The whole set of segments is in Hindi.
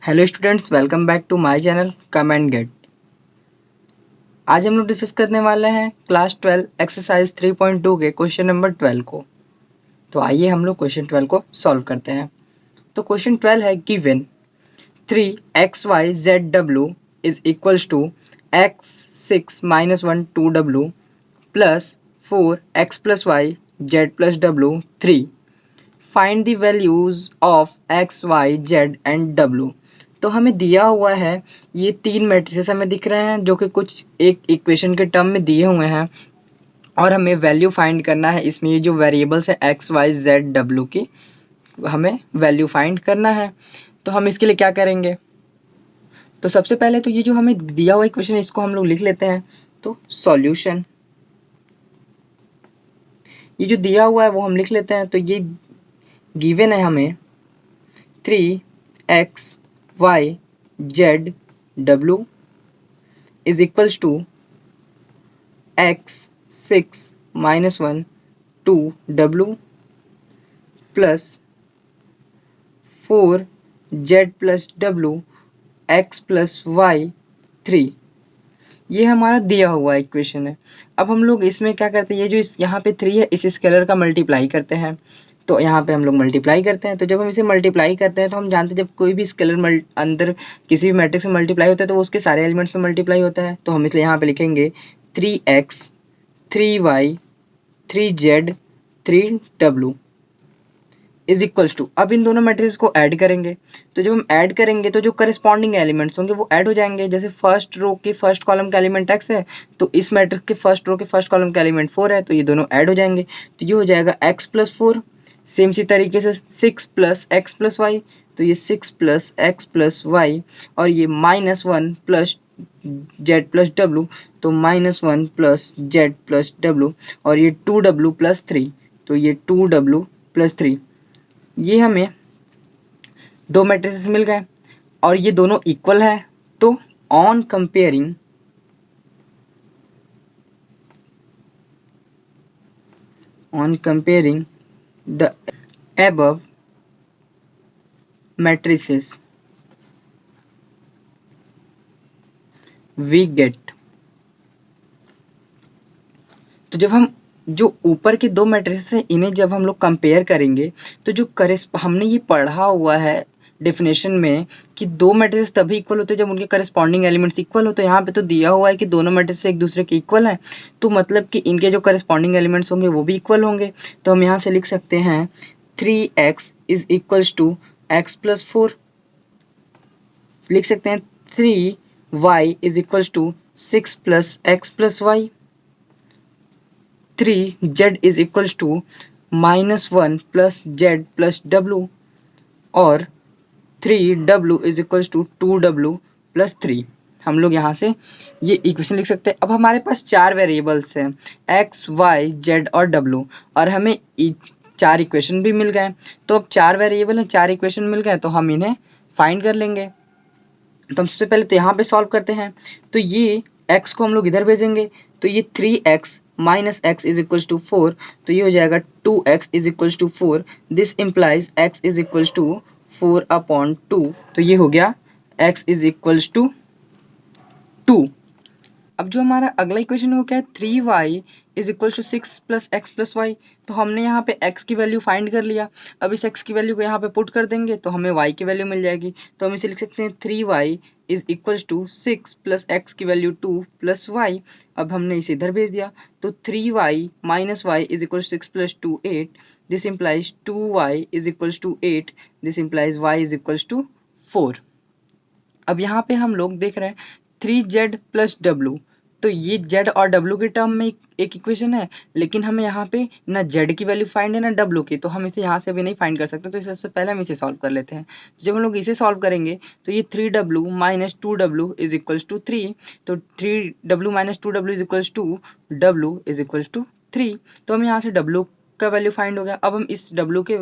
Hello students, welcome back to my channel come and get. आज हम लोग डिस्कस करने वाले हैं क्लास 12 एक्सरसाइज 3.2 के क्वेश्चन नंबर 12 को। तो आइए हम लोग क्वेश्चन 12 को सॉल्व करते हैं। तो क्वेश्चन 12 है given 3xyzw is equals to x6 - 1 2w plus 4x + y z + w 3। Find the values of X Y Z and W. तो हमें दिया हुआ है, ये तीन मैट्रिसेस हमें दिख रहे हैं जो कि कुछ एक इक्वेशन के टर्म में दिए हुए हैं और हमें वैल्यू फाइंड करना है। इसमें ये जो वेरिएबल्स है एक्स वाई जेड डब्ल्यू की हमें वैल्यू फाइंड करना है। तो हम इसके लिए क्या करेंगे, तो सबसे पहले तो ये जो हमें दिया हुआ इक्वेशन इसको हम लोग लिख लेते हैं। तो सॉल्यूशन, ये जो दिया हुआ है वो हम लिख लेते हैं। तो ये गिवन है हमें 3xyzw is equals to x6 - 1 2w plus 4z + w x + y 3। ये हमारा दिया हुआ इक्वेशन है। अब हम लोग इसमें क्या करते हैं, ये जो यहाँ पे 3 है इस स्केलर का मल्टीप्लाई करते हैं। तो यहाँ पे हम लोग मल्टीप्लाई करते हैं। तो जब हम इसे मल्टीप्लाई करते हैं तो हम जानते हैं जब कोई भी स्केलर अंदर किसी भी मैट्रिक्स में मल्टीप्लाई होता है तो वो उसके सारे एलिमेंट्स में मल्टीप्लाई होता है। तो हम इसलिए यहाँ पे लिखेंगे 3x 3y 3z 3w is equals to, अब इन दोनों मैट्रिक्स को ऐड करेंगे। तो जब हम ऐड करेंगे तो जो करस्पॉन्डिंग एलिमेंट्स होंगे वो ऐड हो जाएंगे। जैसे फर्स्ट रो के फर्स्ट कॉलम का एलिमेंट x है तो इस मैट्रिक्स के फर्स्ट रो के फर्स्ट कॉलम का एलिमेंट 4 है, तो ये दोनों ऐड हो जाएंगे। तो ये हो जाएगा x + 4। सेम सी तरीके से 6 + x + y, तो ये 6 + x + y और ये -1 + z + w, तो -1 + z + w और ये 2w + 3, तो ये 2w + 3। ये हमें दो मैट्रिसेस मिल गए और ये दोनों इक्वल है। तो on comparing the above matrices we get, तो जब हम जो ऊपर के दो मैट्रिसेस हैं इन्हें जब हम लोग कंपेयर करेंगे तो जो हमने ये पढ़ा हुआ है डेफिनेशन में कि दो मैट्रिसेस तभी इक्वल होते हैं जब उनके करस्पॉन्डिंग एलिमेंट्स इक्वल हो। तो यहाँ पे तो दिया हुआ है कि दोनों मैट्रिसेस एक दूसरे के इक्वल हैं, तो मतलब कि इनके जो करस्पॉन्डिंग एलिमेंट्स होंगे वो भी इक्वल होंगे। तो हम यहाँ से लिख सकते हैं 3x is equals to x + 4, लिख सकते हैं 3y is equals to 6 + x + y, 3z is equals to -1 + z + w और 3w is equals to 2w + 3। हम लोग यहाँ से ये इक्वेशन लिख सकते हैं। अब हमारे पास चार वेरिएबल्स हैं x, y, z और w और हमें चार इक्वेशन भी मिल गए। तो अब चार वेरिएबल हैं, चार इक्वेशन मिल गए, तो हम इन्हें फाइंड कर लेंगे। तो हम सबसे पहले तो यहाँ पे सॉल्व करते हैं। तो ये x को हम लोग इधर भेजेंगे, तो ये 3x - x is equals to 4, तो ये हो जाएगा 2x is equals to 4। This implies x is equals to 4/2। तो ये हो गया x इज इक्वल्स टू 2। अब जो हमारा अगला इक्वेशन है वो क्या है, 3y is equal to 6 + x + y। तो हमने यहाँ पे x की वैल्यू फाइंड कर लिया। अब इस x की वैल्यू को यहाँ पे पुट कर देंगे तो हमें y की वैल्यू मिल जाएगी। तो हम इसे लिख सकते हैं 3y is equal to 6 + x की वैल्यू 2 + y। अब हमने इसे इधर भेज दिया, तो 3y - y is equal 6 + 2 8। This implies 2y is equal to 8। This implies y is equal to 4। अब यहाँ पे हम लोग देख रहे हैं 3z + w, तो ये z और w के टर्म में एक इक्वेशन है, लेकिन हमें यहाँ पे ना z की वैल्यू फाइंड है ना w की, तो हम इसे यहाँ से भी नहीं फाइंड कर सकते। तो सबसे पहले हम इसे सॉल्व कर लेते हैं। तो जब हम लोग इसे सॉल्व करेंगे तो ये 3w - 2w is equals to 3, तो 3w - 2w is equals to w is equals to 3। तो हम यहाँ से w का वैल्यू फाइंड हो गया। अब हम इस w के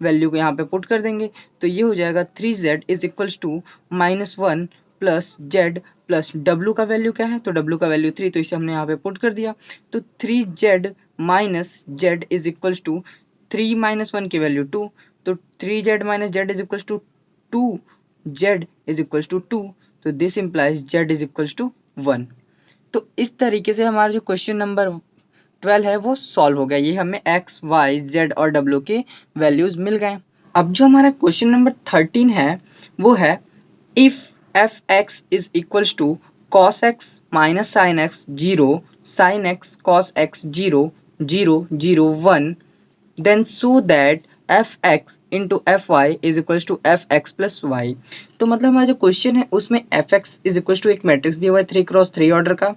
वैल्यू को यहाँ पे पुट कर देंगे, तो ये हो जाएगा 3z is equals to -1 + z plus w का वैल्यू क्या है, तो w का वैल्यू 3, तो इसे हमने यहाँ पे पुट कर दिया। तो 3z - z is equals to 3 - 1 की वैल्यू 2, तो 3z - z is equals to 2 z is equals to 2, तो this implies z is equals to 1। तो इस तरीके से हमारा जो क्वेश्चन नंबर 12 है वो सॉल्व हो गया। ये हमें x, y, z और w के वैल्यूज मिल गए। अब जो हमारा क्वेश्चन नंबर 13 है वो है if F X is equals to cos X minus sine X 0, sine X cos X 0, 0, 0, 1, then so that F X into F Y is equals to F X plus Y. तो मतलब हमारा जो क्वेश्चन है उसमें F X is equals to एक मैट्रिक्स दिया हुआ है 3x3 ऑर्डर का,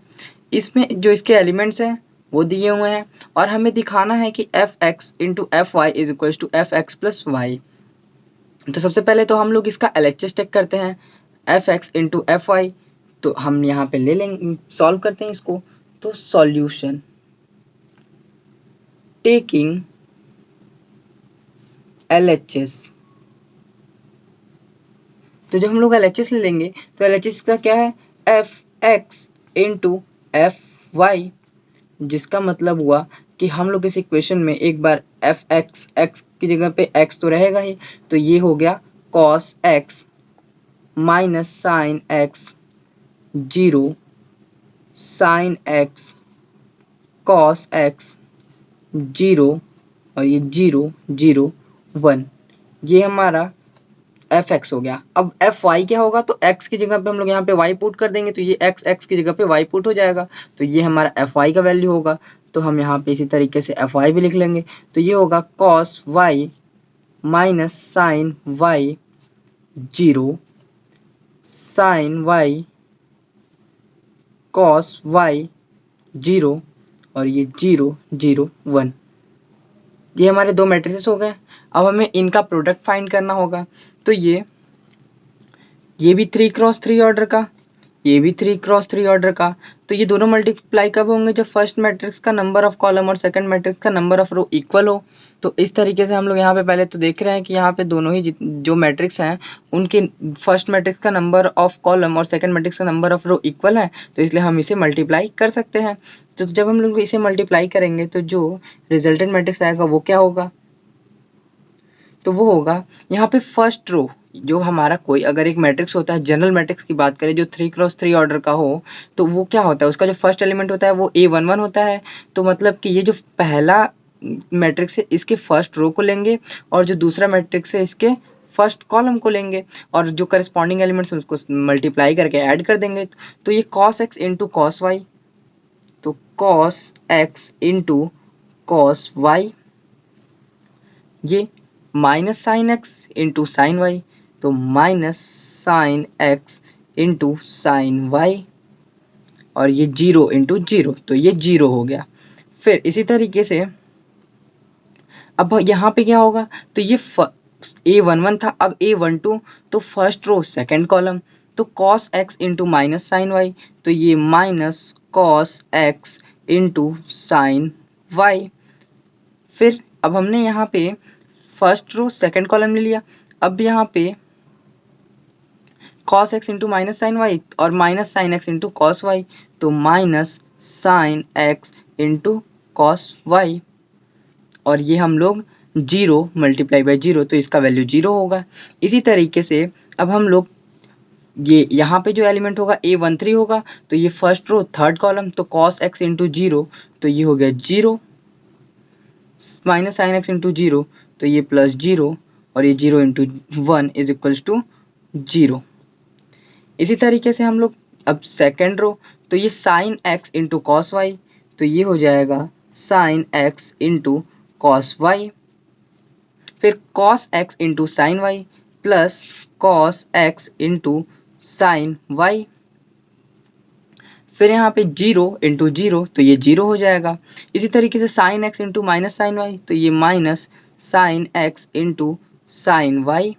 इसमें जो इसके एलिमेंट्स हैं वो दिए हुए हैं और हमें दिखाना है कि F X into F Y is equals to F X plus Y. तो सबसे पहले तो हम लोग इसका LHS चेक करते हैं F X into F Y, तो हम यहाँ पे ले लेंगे, सॉल्व करते हैं इसको। तो सॉल्यूशन टेकिंग LHS, तो जब हम लोग LHS ले लेंगे तो LHS का क्या है F X into F Y, जिसका मतलब हुआ कि हम लोग इस इक्वेशन में एक बार एफ एक्स एक्स की जगह पे एक्स तो रहेगा ही, तो ये हो गया cos X minus sine X 0, sine X cos X 0 और ये 0, 0, 1, ये हमारा एफ एक्स हो गया। अब एफ वाई क्या होगा, तो एक्स की जगह पे हम लोग यहाँ पे वाई पुट कर देंगे, तो ये एक्स एक्स की जगह पे वाई पुट हो जाएगा, तो ये हमारा एफ वाई का वैल्यू होगा। तो हम यहाँ पे इसी तरीके से एफ वाई भी लिख लेंगे, तो ये होगा cos Y minus sine Y 0, sine Y cos Y 0 और ये 0, 0, 1, ये हमारे दो मैट्रिसेस हो गए। अब हमें इनका प्रोडक्ट फाइंड करना होगा, तो ये भी 3x3 ऑर्डर का, ये भी 3x3 ऑर्डर का, तो ये दोनों मल्टीप्लाई कब होंगे, जब फर्स्ट मैट्रिक्स का नंबर ऑफ कॉलम और सेकंड मैट्रिक्स का नंबर ऑफ रो इक्वल हो। तो इस तरीके से हम लोग यहाँ पे पहले तो देख रहे हैं कि यहाँ पे दोनों ही जो मैट्रिक्स हैं उनके फर्स्ट मैट्रिक्स का नंबर ऑफ कॉलम और सेकंड मैट्रिक्स का नंबर ऑफ रो इक्वल है, तो इसलिए हम इसे मल्टीप्लाई कर सकते हैं। तो जब हम लोग इसे मल्टीप्लाई करेंगे तो जो रिजल्टेंट मैट्रिक्स आएगा वो क्या होगा, तो वो होगा यहाँ पे फर्स्ट रो, जो हमारा कोई अगर एक मैट्रिक्स होता है, जनरल मैट्रिक्स की बात करें जो 3x3 ऑर्डर का हो, तो वो क्या होता है, उसका जो फर्स्ट एलिमेंट होता है वो A11 होता है। तो मतलब कि ये जो पहला मैट्रिक्स है इसके फर्स्ट रो को लेंगे और जो दूसरा मैट्रिक्स है इसके फर्स्ट कॉलम को लेंगे और जो करस्पॉन्डिंग एलिमेंट्स हैं उसको मल्टीप्लाई करके ऐड कर देंगे। तो ये cos x into cos Y, तो cos x इंटू कॉस वाई, ये minus sine X into sine Y, तो minus sine X into sine Y और ये 0 इंटू 0, तो ये 0 हो गया। फिर इसी तरीके से अब यहाँ पे क्या होगा, तो ये A11 था, अब A12, तो फर्स्ट रो सेकंड कॉलम, तो cos x into minus sine Y, तो ये minus cos x into sine Y. फिर अब हमने यहाँ पे फर्स्ट रो सेकंड कॉलम ले लिया, अब यहाँ पे cos x into minus sine Y और minus sine X into cos Y, तो minus sine X into cos Y और ये हम लोग 0 मल्टीप्लाई बाई 0, तो इसका वैल्यू 0 होगा। इसी तरीके से अब हम लोग ये यहाँ पे जो एलिमेंट होगा A13 होगा, तो ये फर्स्ट रो थर्ड कॉलम, तो cos x इंटू 0, तो ये हो गया 0, माइनस साइन एक्स इंटू 0, तो ये प्लस 0 और ये 0 इंटू 1 इज इक्वल्स टू 0। इसी तरीके से हम लोग अब सेकेंड रो, तो ये sine X into cos Y, तो ये हो जाएगा sine X into cos Y, फिर cos x into sine Y plus cos x into sine Y, फिर यहाँ पे 0 इंटू 0, तो ये 0 हो जाएगा। इसी तरीके से sine X into minus sine Y, तो ये minus sine X into sine Y,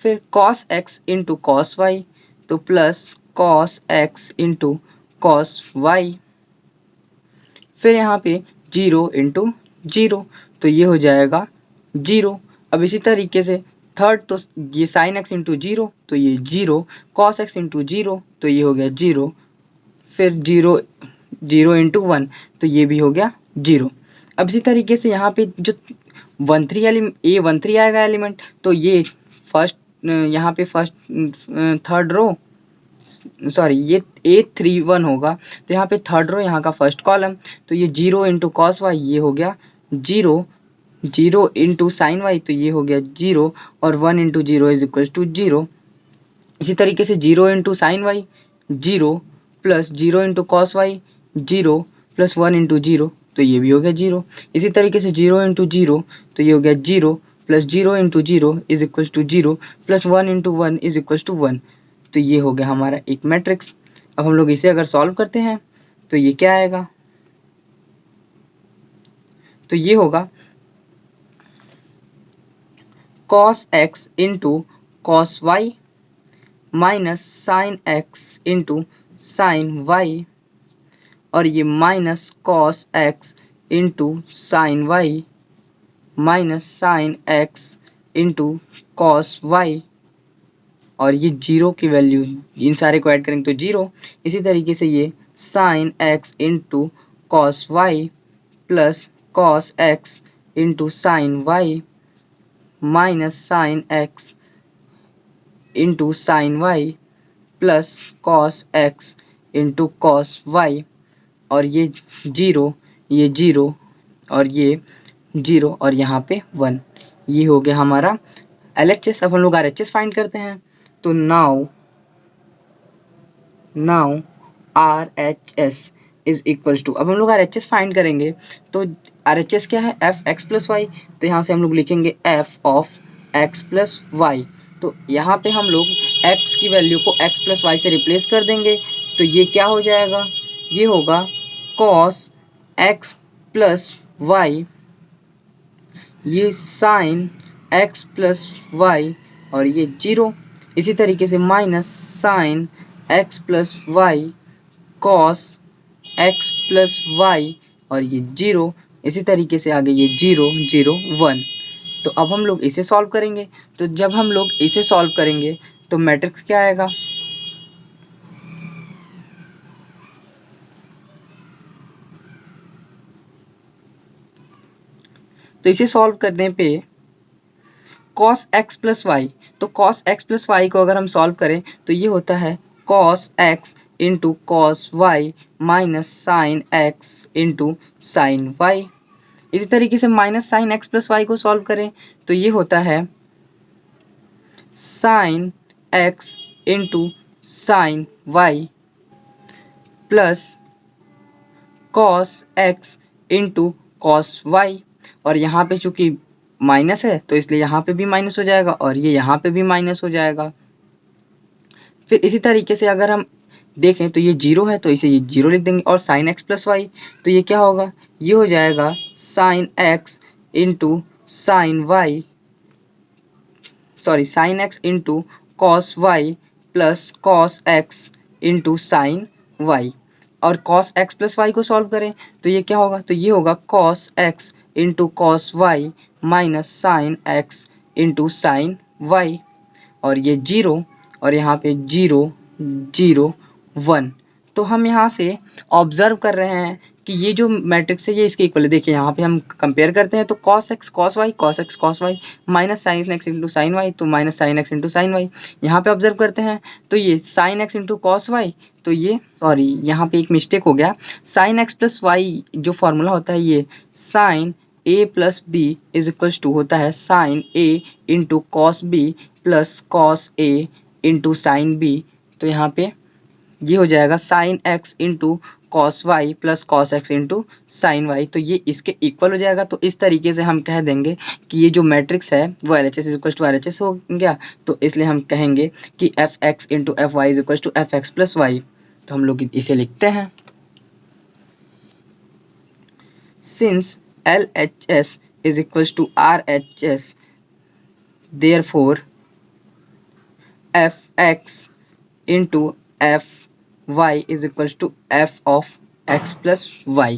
फिर cos x into cos Y, तो plus cos x into cos Y, फिर यहाँ पे 0 इंटू 0, तो ये हो जाएगा 0। अब इसी तरीके से थर्ड, तो ये साइन एक्स इंटू 0, तो ये 0, cos x इंटू 0, तो ये हो गया 0, फिर 0, 0 इंटू 1, तो ये भी हो गया 0। अब इसी तरीके से यहाँ पे जो A13 आएगा एलिमेंट, तो ये फर्स्ट यहाँ पे फर्स्ट थर्ड रो, सॉरी ये A31 होगा, तो यहाँ पे थर्ड रो यहाँ का फर्स्ट कॉलम, तो ये 0 इंटू कॉस वाई ये हो गया 0, 0 इंटू साइन वाई तो ये हो गया 0, और 1 इंटू 0 इज इक्वल टू 0। इसी तरीके से 0 into sine Y 0 plus 0 into cos Y 0 plus 1 into 0 तो ये भी हो गया 0। इसी तरीके से 0 इंटू 0 तो ये हो गया 0 plus 0 into 0 is equal to 0 plus 1 into 1 is equal to 1। तो ये हो गया हमारा एक मैट्रिक्स। अब हम लोग इसे अगर सॉल्व करते हैं तो ये क्या आएगा, तो ये होगा cos x into cos Y minus sine x into sine Y, और ये minus cos x into sine Y minus sine x into cos Y, और ये 0 की वैल्यू इन सारे को ऐड करेंगे तो 0। इसी तरीके से ये sine x into cos Y plus cos x into sine Y minus sine x into sine Y plus cos x into cos Y, और ये 0 ये 0 और ये 0 और यहाँ पे 1। ये हो गया हमारा LHS। अब हम लोग RHS फाइंड करते हैं, तो now RHS is equal to, अब हम लोग RHS फाइंड करेंगे तो RHS क्या है, एफ एक्स प्लस वाई, तो यहाँ से हम लोग लिखेंगे f of x plus Y. तो यहाँ पे हम लोग x की वैल्यू को x प्लस वाई से रिप्लेस कर देंगे, तो ये क्या हो जाएगा, ये होगा cos x प्लस वाई, ये साइन x प्लस वाई और ये 0। इसी तरीके से minus sine x plus Y cos x plus Y और ये 0। इसी तरीके से आगे ये 0 0 1। तो अब हम लोग इसे सॉल्व करेंगे, तो जब हम लोग इसे सॉल्व करेंगे तो मैट्रिक्स क्या आएगा, तो इसे सॉल्व करने पे cos x प्लस वाई, तो cos x प्लस वाई को अगर हम सॉल्व करें तो ये होता है cos x into cos Y minus sine x into sine Y. इसी तरीके से minus sine x plus Y को सॉल्व करें तो ये होता है sine x into sine Y plus cos x into cos Y, और यहाँ पे चूंकि माइनस है तो इसलिए यहाँ पे भी माइनस हो जाएगा और ये यहाँ पे भी माइनस हो जाएगा। फिर इसी तरीके से अगर हम देखें तो ये 0 है तो इसे ये 0 लिख देंगे, और साइन x प्लस वाई तो ये क्या होगा, ये हो जाएगा sine x into sine Y, sorry sine x into cos Y plus cos x into sine Y. और cos x प्लस वाई को सॉल्व करें तो ये क्या होगा, तो ये होगा cos x into cos Y minus sine x into sine Y, और ये 0 और यहाँ पे 0 0 1। तो हम यहाँ से ऑब्जर्व कर रहे हैं कि ये जो मैट्रिक्स है ये इसके इक्वल है। देखिए यहाँ पे हम कंपेयर करते हैं तो cos x cos y minus sine x into sine Y, तो minus sine x into sine Y. यहाँ पे ऑब्जर्व करते हैं तो ये sine x into cos Y, तो ये सॉरी यहाँ पे एक मिस्टेक हो गया, साइन x प्लस वाई जो फॉर्मूला होता है ये sine a plus B is equal to होता है sine a into cos B plus cos a into sine B. तो यहाँ पे ये हो जाएगा sine x into cos Y plus cos X into sine Y, तो ये इसके इक्वल हो जाएगा। तो इस तरीके से हम कह देंगे कि ये जो मैट्रिक्स है वो LHS is equal to RHS हो गया। तो इसलिए हम कहेंगे कि F X into F Y is equal to F X plus Y. तो हम लोग इसे लिखते हैं, since LHS is equal to RHS therefore F X into F y is equals to f of x plus y।